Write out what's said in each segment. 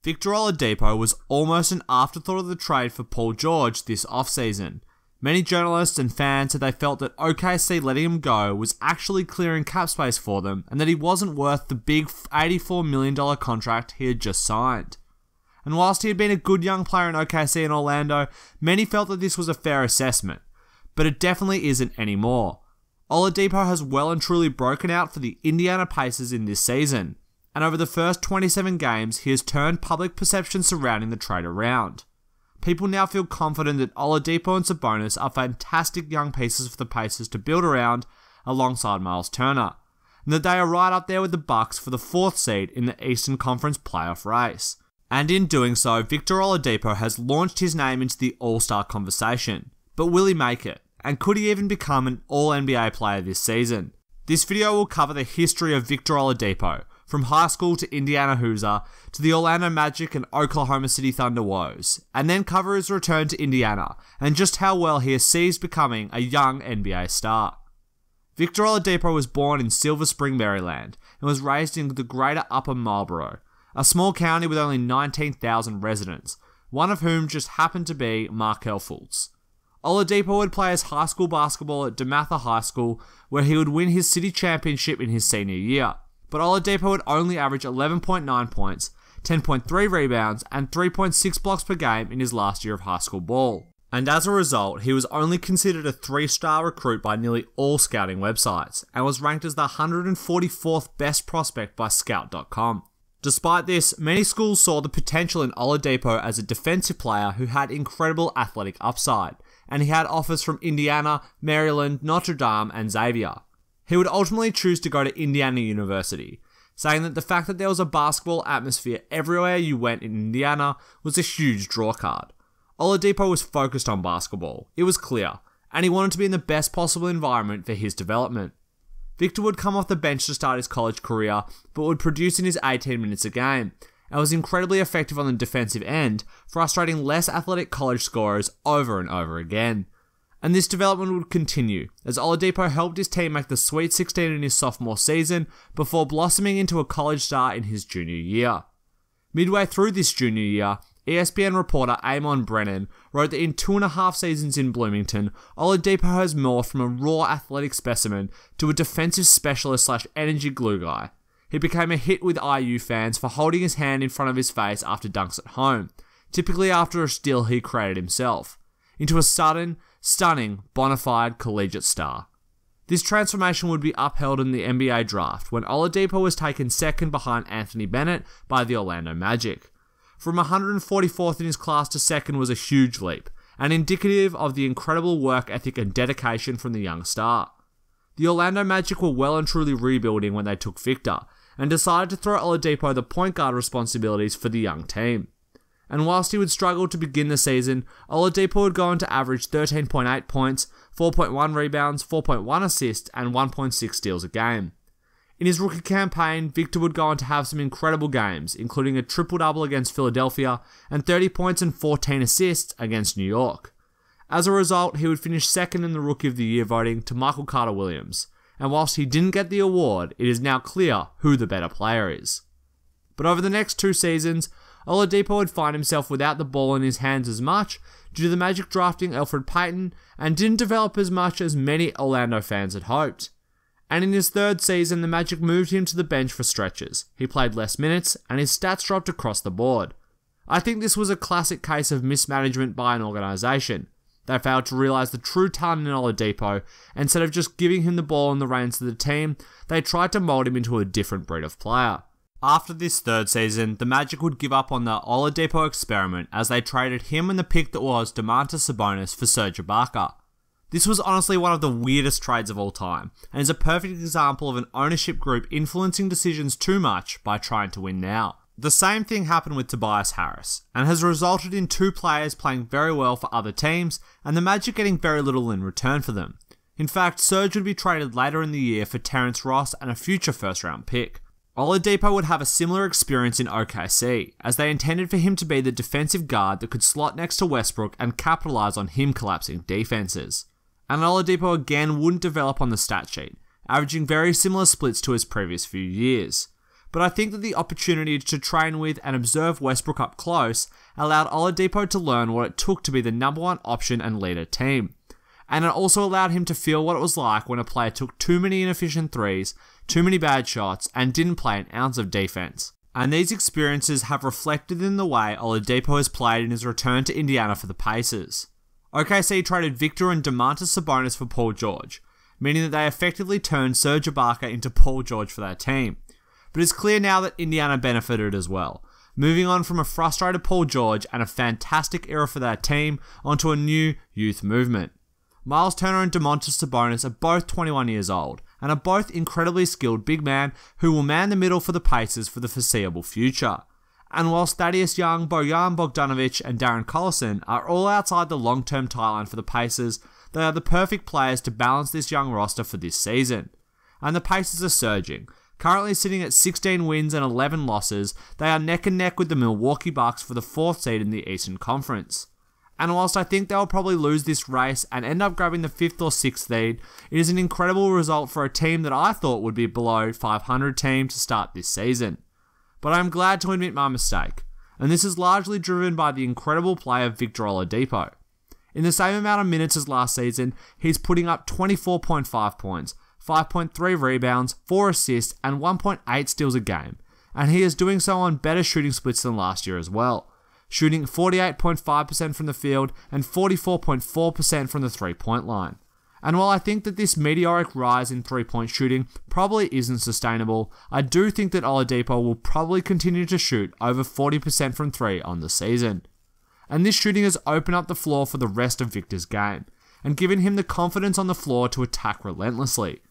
Victor Oladipo was almost an afterthought of the trade for Paul George this offseason. Many journalists and fans said they felt that OKC letting him go was actually clearing cap space for them and that he wasn't worth the big $84 million contract he had just signed. And whilst he had been a good young player in OKC and Orlando, many felt that this was a fair assessment. But it definitely isn't anymore. Oladipo has well and truly broken out for the Indiana Pacers in this season, and over the first 27 games, he has turned public perception surrounding the trade around. People now feel confident that Oladipo and Sabonis are fantastic young pieces for the Pacers to build around alongside Myles Turner, and that they are right up there with the Bucks for the 4th seed in the Eastern Conference playoff race. And in doing so, Victor Oladipo has launched his name into the All-Star conversation. But will he make it? And could he even become an All-NBA player this season? This video will cover the history of Victor Oladipo, from high school to Indiana Hoosier, to the Orlando Magic and Oklahoma City Thunder woes, and then cover his return to Indiana, and just how well he has seized becoming a young NBA star. Victor Oladipo was born in Silver Spring, Maryland, and was raised in the greater Upper Marlboro, a small county with only 19,000 residents, one of whom just happened to be Markelle Fultz. Oladipo would play his high school basketball at DeMatha High School, where he would win his city championship in his senior year. But Oladipo would only average 11.9 points, 10.3 rebounds, and 3.6 blocks per game in his last year of high school ball. And as a result, he was only considered a 3-star recruit by nearly all scouting websites, and was ranked as the 144th best prospect by Scout.com. Despite this, many schools saw the potential in Oladipo as a defensive player who had incredible athletic upside, and he had offers from Indiana, Maryland, Notre Dame, and Xavier. He would ultimately choose to go to Indiana University, saying that the fact that there was a basketball atmosphere everywhere you went in Indiana was a huge drawcard. Oladipo was focused on basketball, it was clear, and he wanted to be in the best possible environment for his development. Victor would come off the bench to start his college career, but would produce in his 18 minutes a game, and was incredibly effective on the defensive end, frustrating less athletic college scorers over and over again. And this development would continue, as Oladipo helped his team make the Sweet 16 in his sophomore season, before blossoming into a college star in his junior year. Midway through this junior year, ESPN reporter Amon Brennan wrote that in 2.5 seasons in Bloomington, Oladipo has morphed from a raw athletic specimen to a defensive specialist / energy glue guy. He became a hit with IU fans for holding his hand in front of his face after dunks at home, typically after a steal he created himself, into a stunning, bona fide collegiate star. This transformation would be upheld in the NBA draft when Oladipo was taken second behind Anthony Bennett by the Orlando Magic. From 144th in his class to second was a huge leap, and indicative of the incredible work ethic and dedication from the young star. The Orlando Magic were well and truly rebuilding when they took Victor, and decided to throw Oladipo the point guard responsibilities for the young team. And whilst he would struggle to begin the season, Oladipo would go on to average 13.8 points, 4.1 rebounds, 4.1 assists, and 1.6 steals a game. In his rookie campaign, Victor would go on to have some incredible games, including a triple-double against Philadelphia, and 30 points and 14 assists against New York. As a result, he would finish second in the Rookie of the Year voting to Michael Carter-Williams, and whilst he didn't get the award, it is now clear who the better player is. But over the next 2 seasons, Oladipo would find himself without the ball in his hands as much due to the Magic drafting Elfrid Payton, and didn't develop as much as many Orlando fans had hoped. And in his 3rd season, the Magic moved him to the bench for stretches. He played less minutes, and his stats dropped across the board. I think this was a classic case of mismanagement by an organisation. They failed to realise the true talent in Oladipo, and instead of just giving him the ball and the reins to the team, they tried to mould him into a different breed of player. After this 3rd season, the Magic would give up on the Oladipo experiment as they traded him and the pick that was Domantas Sabonis for Serge Ibaka. This was honestly one of the weirdest trades of all time, and is a perfect example of an ownership group influencing decisions too much by trying to win now. The same thing happened with Tobias Harris, and has resulted in 2 players playing very well for other teams, and the Magic getting very little in return for them. In fact, Serge would be traded later in the year for Terrence Ross and a future first-round pick. Oladipo would have a similar experience in OKC, as they intended for him to be the defensive guard that could slot next to Westbrook and capitalise on him collapsing defences. And Oladipo again wouldn't develop on the stat sheet, averaging very similar splits to his previous few years. but I think that the opportunity to train with and observe Westbrook up close allowed Oladipo to learn what it took to be the number one option and lead a team. And it also allowed him to feel what it was like when a player took too many inefficient threes, too many bad shots, and didn't play an ounce of defense. And these experiences have reflected in the way Oladipo has played in his return to Indiana for the Pacers. OKC traded Victor and Sabonis for Paul George, meaning that they effectively turned Serge Ibaka into Paul George for their team. But it's clear now that Indiana benefited as well, moving on from a frustrated Paul George and a fantastic era for their team onto a new youth movement. Myles Turner and Sabonis are both 21 years old, and are both incredibly skilled big men who will man the middle for the Pacers for the foreseeable future. And whilst Thaddeus Young, Bojan Bogdanovic and Darren Collison are all outside the long-term timeline for the Pacers, they are the perfect players to balance this young roster for this season. And the Pacers are surging. Currently sitting at 16 wins and 11 losses, they are neck and neck with the Milwaukee Bucks for the 4th seed in the Eastern Conference. And whilst I think they'll probably lose this race and end up grabbing the 5th or 6th seed, it is an incredible result for a team that I thought would be below 500 team to start this season. But I'm glad to admit my mistake, and this is largely driven by the incredible play of Victor Oladipo. In the same amount of minutes as last season, he's putting up 24.5 points, 5.3 rebounds, 4 assists, and 1.8 steals a game, and he is doing so on better shooting splits than last year as well, shooting 48.5% from the field and 44.4% from the three-point line. And while I think that this meteoric rise in three-point shooting probably isn't sustainable, I do think that Oladipo will probably continue to shoot over 40% from three on the season. And this shooting has opened up the floor for the rest of Victor's game, and given him the confidence on the floor to attack relentlessly.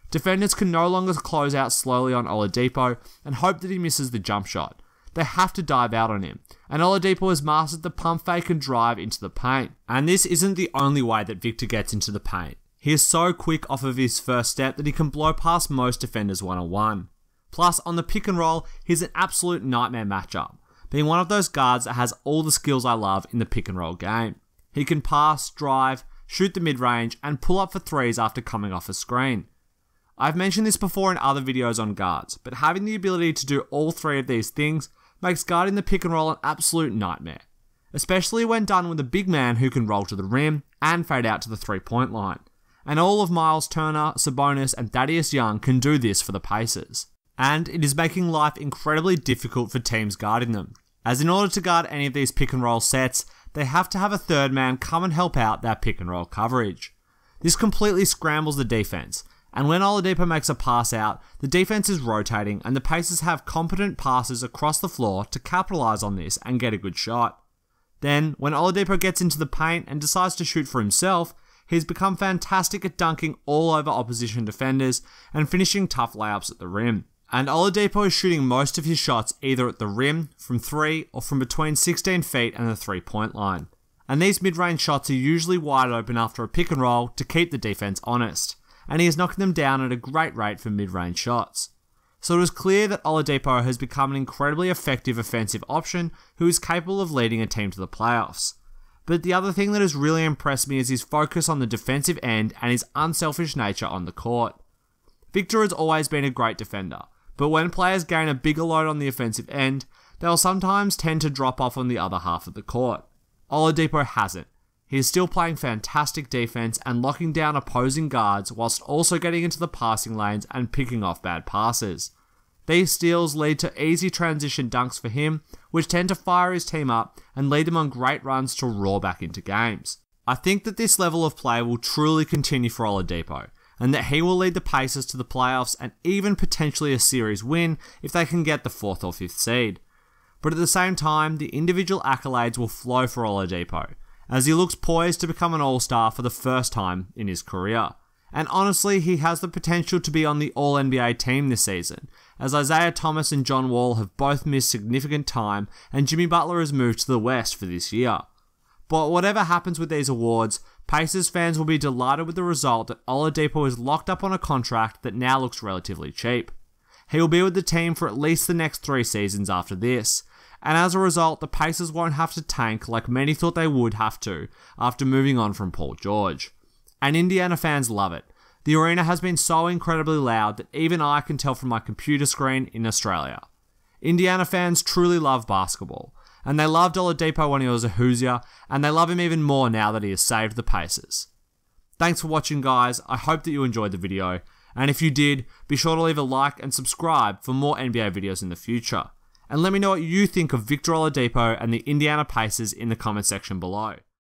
Defenders can no longer close out slowly on Oladipo and hope that he misses the jump shot. They have to dive out on him, and Oladipo has mastered the pump fake and drive into the paint. And this isn't the only way that Victor gets into the paint. He is so quick off of his first step that he can blow past most defenders one-on-one. Plus, on the pick and roll, he's an absolute nightmare matchup, being one of those guards that has all the skills I love in the pick and roll game. He can pass, drive, shoot the mid-range, and pull up for threes after coming off a screen. I've mentioned this before in other videos on guards, but having the ability to do all three of these things makes guarding the pick and roll an absolute nightmare, especially when done with a big man who can roll to the rim and fade out to the three-point line. And all of Myles Turner, Sabonis, and Thaddeus Young can do this for the Pacers. And it is making life incredibly difficult for teams guarding them, as in order to guard any of these pick and roll sets, they have to have a third man come and help out that pick and roll coverage. This completely scrambles the defense, and when Oladipo makes a pass out, the defense is rotating and the Pacers have competent passers across the floor to capitalize on this and get a good shot. Then, when Oladipo gets into the paint and decides to shoot for himself, he's become fantastic at dunking all over opposition defenders and finishing tough layups at the rim. And Oladipo is shooting most of his shots either at the rim, from 3, or from between 16 feet and the 3-point line. And these mid-range shots are usually wide open after a pick and roll to keep the defense honest, and he is knocking them down at a great rate for mid-range shots. So it is clear that Oladipo has become an incredibly effective offensive option who is capable of leading a team to the playoffs. But the other thing that has really impressed me is his focus on the defensive end and his unselfish nature on the court. Victor has always been a great defender, but when players gain a bigger load on the offensive end, they'll sometimes tend to drop off on the other half of the court. Oladipo hasn't. He is still playing fantastic defense and locking down opposing guards whilst also getting into the passing lanes and picking off bad passes. These steals lead to easy transition dunks for him, which tend to fire his team up and lead them on great runs to roar back into games. I think that this level of play will truly continue for Oladipo, and that he will lead the Pacers to the playoffs and even potentially a series win if they can get the 4th or 5th seed. But at the same time, the individual accolades will flow for Oladipo, as he looks poised to become an all-star for the first time in his career. And honestly, he has the potential to be on the All-NBA team this season, as Isaiah Thomas and John Wall have both missed significant time and Jimmy Butler has moved to the West for this year. But whatever happens with these awards, Pacers fans will be delighted with the result that Oladipo is locked up on a contract that now looks relatively cheap. He will be with the team for at least the next 3 seasons after this, and as a result, the Pacers won't have to tank like many thought they would have to after moving on from Paul George. And Indiana fans love it. The The arena has been so incredibly loud that even I can tell from my computer screen in Australia. Indiana fans truly love basketball, and they loved Oladipo when he was a Hoosier, and they love him even more now that he has saved the Pacers. Thanks for watching, guys. I hope that you enjoyed the video, and if you did, be sure to leave a like and subscribe for more NBA videos in the future. And let me know what you think of Victor Oladipo and the Indiana Pacers in the comment section below.